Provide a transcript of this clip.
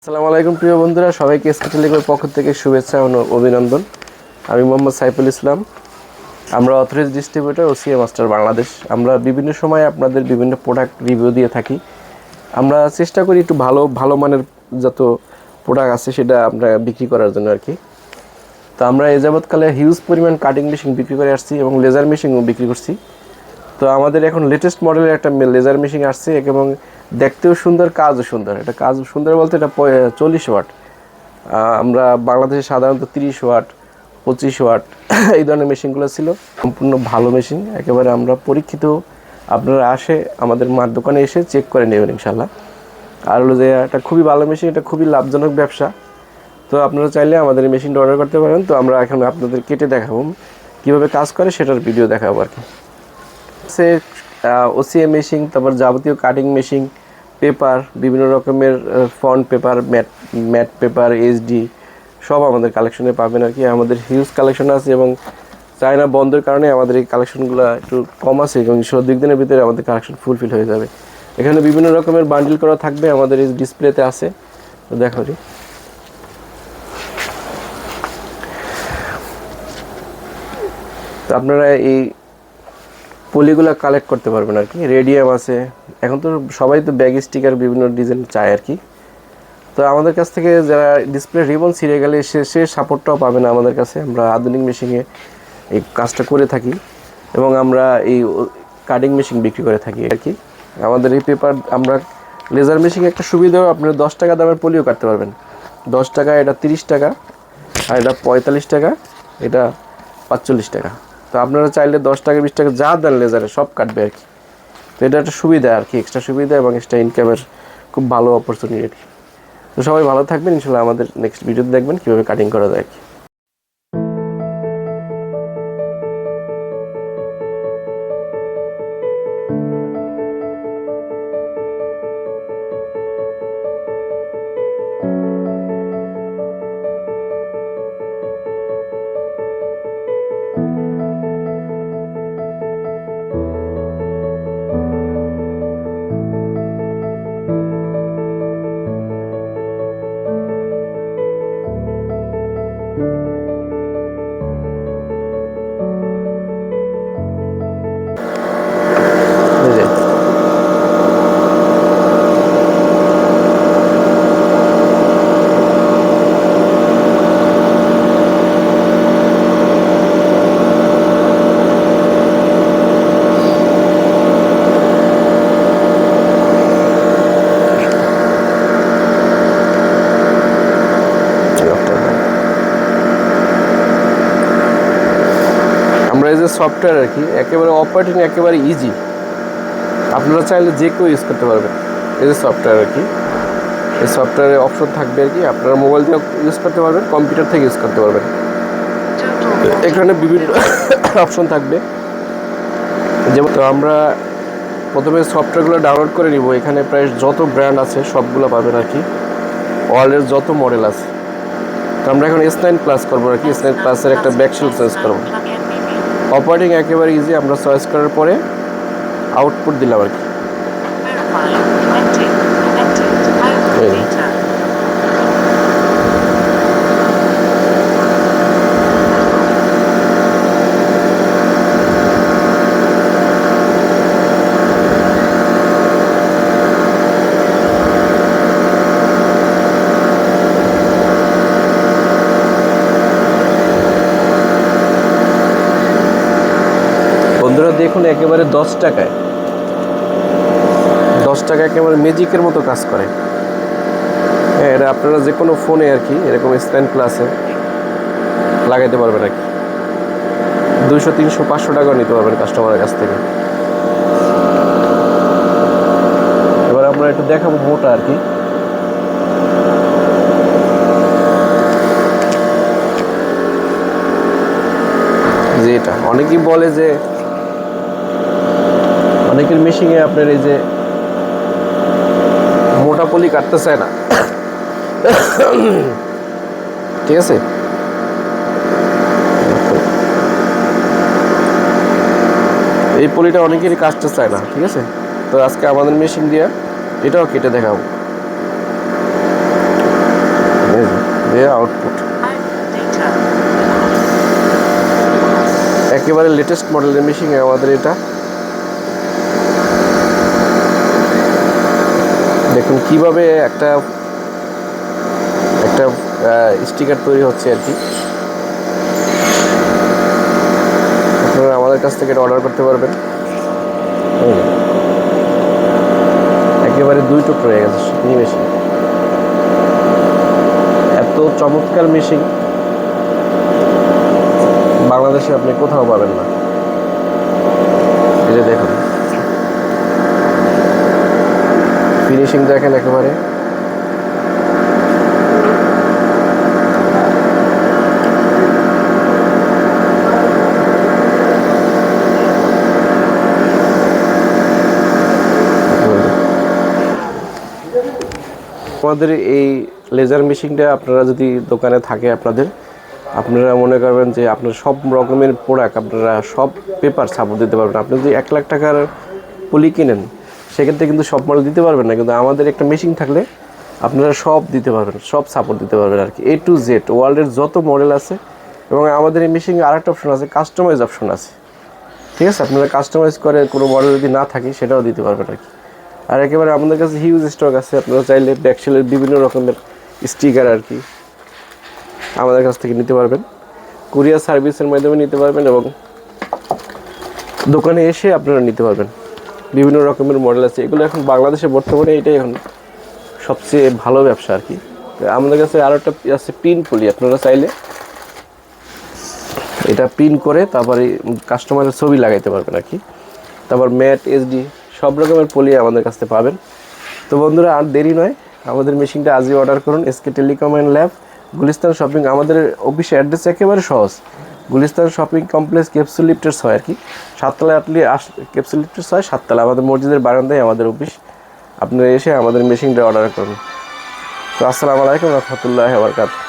আসসালামু আলাইকুম প্রিয় বন্ধুরা, সবাইকে এসকে টেলিকমের পক্ষ থেকে শুভেচ্ছা ও অভিনন্দন। আমি মোহাম্মদ সাইফুল ইসলাম। আমরা অথরাইজড ডিস্ট্রিবিউটর ও সিএ মাস্টার বাংলাদেশ। আমরা বিভিন্ন সময় আপনাদের বিভিন্ন প্রোডাক্ট রিভিউ দিয়ে থাকি। আমরা চেষ্টা করি একটু ভালো মানের যত প্রোডাক্ট আছে সেটা আমরা বিক্রি করার জন্য আর কি। তো আমরা এ যাবৎকালে হিউজ পরিমাণ কাটিং মেশিন বিক্রি করে আসছি এবং লেজার মেশিনও বিক্রি করছি। তো আমাদের এখন লেটেস্ট মডেলের একটা লেজার মেশিন আসছে এবং দেখতেও সুন্দর, কাজও সুন্দর। এটা কাজ সুন্দর বলতে এটা 40 ওয়াট। আমরা বাংলাদেশে সাধারণত 30 ওয়াট, 25 ওয়াট এই ধরনের মেশিনগুলো ছিল। সম্পূর্ণ ভালো মেশিন, একেবারে আমরা পরীক্ষিত। আপনারা আমাদের মার দোকানে এসে চেক করে নেবেন ইনশাল্লাহ। আর হলো যে এটা খুবই ভালো মেশিন, এটা খুবই লাভজনক ব্যবসা। তো আপনারা চাইলে আমাদের এই মেশিনটা অর্ডার করতে পারেন। তো আমরা এখন আপনাদের কেটে দেখাবো কীভাবে কাজ করে, সেটার ভিডিও দেখাবো আর কি। সে ওসিএম মেশিন, তারপর যাবতীয় কাটিং মেশিন, পেপার, বিভিন্ন রকমের font paper, matte paper, HD সব আমাদের কালেকশনে পাবেন আর কি। আমাদের হিউজ কালেকশন আছে এবং চায়না বন্ধের কারণে আমাদের এই কালেকশনগুলো একটু কম আছে এবং 10 দিনের ভিতরে আমাদের কালেকশন ফুলফিল হয়ে যাবে। এখানে বিভিন্ন রকমের বান্ডিল করা থাকবে, আমাদের এই ডিসপ্লেতে আছে। তো দেখো রে, তো আপনারা এই পলিগুলো কালেক্ট করতে পারবেন আর কি। রেডিয়াম আছে, এখন তো সবাই তো ব্যাগ স্টিকার বিভিন্ন ডিজাইন চায় আর কি। তো আমাদের কাছ থেকে যারা ডিসপ্লে রিবন ছিঁড়ে গেলে সে সাপোর্টটাও পাবে না আমাদের কাছে। আমরা আধুনিক মেশিনে এই কাজটা করে থাকি এবং আমরা এই কাটিং মেশিন বিক্রি করে থাকি আর কি। আমাদের এই পেপার, আমরা লেজার মেশিনে একটা সুবিধাও, আপনারা 10 টাকা দামের পলিও কাটতে পারবেন। 10 টাকা, এটা 30 টাকা, আর এটা 45 টাকা, এটা 45 টাকা। তো আপনারা চাইলে 10 টাকা 20 টাকা যা দেন লেজারে সব কাটবে আর কি। তো এটা একটা সুবিধা আর কি, এক্সট্রা সুবিধা এবং এক্সট্রা ইনকামের খুব ভালো অপরচুনিটি। তো সবাই ভালো থাকবেন ইনশাল্লাহ। আমাদের নেক্সট ভিডিওতে দেখবেন কীভাবে কাটিং করা যায় আর কি। আমরা এই যে সফটওয়্যার আর কি, একেবারে অপারেটিং একেবারে ইজি। আপনারা চাইলে যে কেউ ইউজ করতে পারবেন। এই যে সফটওয়্যার আর কি, এই সফটওয়্যারে অপশন থাকবে আর কি। আপনারা মোবাইল দিয়ে ইউজ করতে পারবেন, কম্পিউটার থেকে ইউজ করতে পারবেন। এখানে বিভিন্ন অপশন থাকবে। যেমন তো আমরা প্রথমে সফটওয়্যারগুলো ডাউনলোড করে নিব। এখানে প্রায় যত ব্র্যান্ড আছে সবগুলো পাবেন আর কি, ওয়ার্ল্ডের যত মডেল আছে। তো আমরা এখন S9 প্লাস করবো আর কি। S9 প্লাসের একটা ব্যাকশেল চয়েস করবো। অপারেটিং একেবারে ইজি। আমরা চয়েস করার পরে আউটপুট দিলাম আর কি। বন্ধুরা দেখুন, একেবারে 10 টাকায় একেবারে ম্যাজিকের মতো কাজ করে। হ্যাঁ, এটা আপনারা যে কোনো ফোনে আর কি এরকম S9 প্লাসে লাগাইতে পারবেন আর কি। 200, 300, 500 টাকাও নিতে পারবেন কাস্টমারের কাছ থেকে। এবার আমরা একটু দেখাবো মোটা আর কি। যে এটা অনেকেই বলে যে অনেকের মেশিনে আপনার এই যে মোটা পলি কাটতে চায় না, ঠিক আছে। এই পলিটা অনেকেরই কাটতে চায় না, ঠিক আছে। তো আজকে আমাদের মেশিন দিয়ে এটাও কেটে দেখাবো। যে আউটপুট, একেবারে লেটেস্ট মডেলের মেশিন আমাদের এটা। দেখুন কিভাবে একটা স্টিকার তৈরি হচ্ছে আর কি। আপনারা আমাদের কাছ থেকে এটা অর্ডার করতে পারবেন। একেবারে 2 টুকরো হয়ে গেছে এই মেশিন। এত চমৎকার মেশিন বাংলাদেশে আপনি কোথাও পাবেন না। এই যে দেখুন ফিনিশিং দেখেন একেবারে। আমাদের এই লেজার মেশিনটা আপনারা যদি দোকানে থাকে আপনারা মনে করবেন যে আপনার সব রকমের প্রোডাক্ট, আপনারা সব পেপার সাপোর্ট দিতে পারবেন। আপনি যদি 1 লাখ টাকার পলি কিনেন সেক্ষেত্রে কিন্তু সব মডেল দিতে পারবেন না, কিন্তু আমাদের একটা মেশিন থাকলে আপনারা সব দিতে পারবেন, সব সাপোর্ট দিতে পারবেন আর কি, A to Z ওয়ার্ল্ডের যত মডেল আছে। এবং আমাদের এই মেশিনে আরেকটা অপশন আছে, কাস্টমাইজ অপশন আছে, ঠিক আছে? আপনারা কাস্টমাইজ করে কোনো মডেল যদি না থাকে সেটাও দিতে পারবেন আর কি। আর একেবারে আমাদের কাছে হিউজ স্টক আছে, আপনারা চাইলে ব্যাকশেলের বিভিন্ন রকমের স্টিকার আর কি আমাদের কাছ থেকে নিতে পারবেন। কুরিয়ার সার্ভিসের মাধ্যমে নিতে পারবেন এবং দোকানে এসে আপনারা নিতে পারবেন। বিভিন্ন রকমের মডেল আছে, এগুলো এখন বাংলাদেশে বর্তমানে এটাই এখন সবচেয়ে ভালো ব্যবসা আর কি। আমাদের কাছে আরও একটা আছে প্রিন্ট পলি, আপনারা চাইলে এটা প্রিন্ট করে তারপরে কাস্টমারের ছবি লাগাইতে পারবেন আর কি। তারপর ম্যাট, SD সব রকমের পলি আমাদের কাছে পাবেন। তো বন্ধুরা আর দেরি নয়, আমাদের মেশিনটা আজই অর্ডার করুন। SK telecom and lab, Gulistan shopping. আমাদের অফিসের অ্যাড্রেস একেবারে সহজ, গুলিস্তান শপিং কমপ্লেক্স, ক্যাপসুল লিফটের 6 আর কি, 7 তলায় ক্যাপসুল লিফটের 6 7 তলা আমাদের মসজিদের বারান্দায় আমাদের অফিস। আপনারা এসে আমাদের মেশিনটা অর্ডার করুন। তো আসসালামু আলাইকুম রহমতুল্লাহি ওয়া বারাকাতুহু।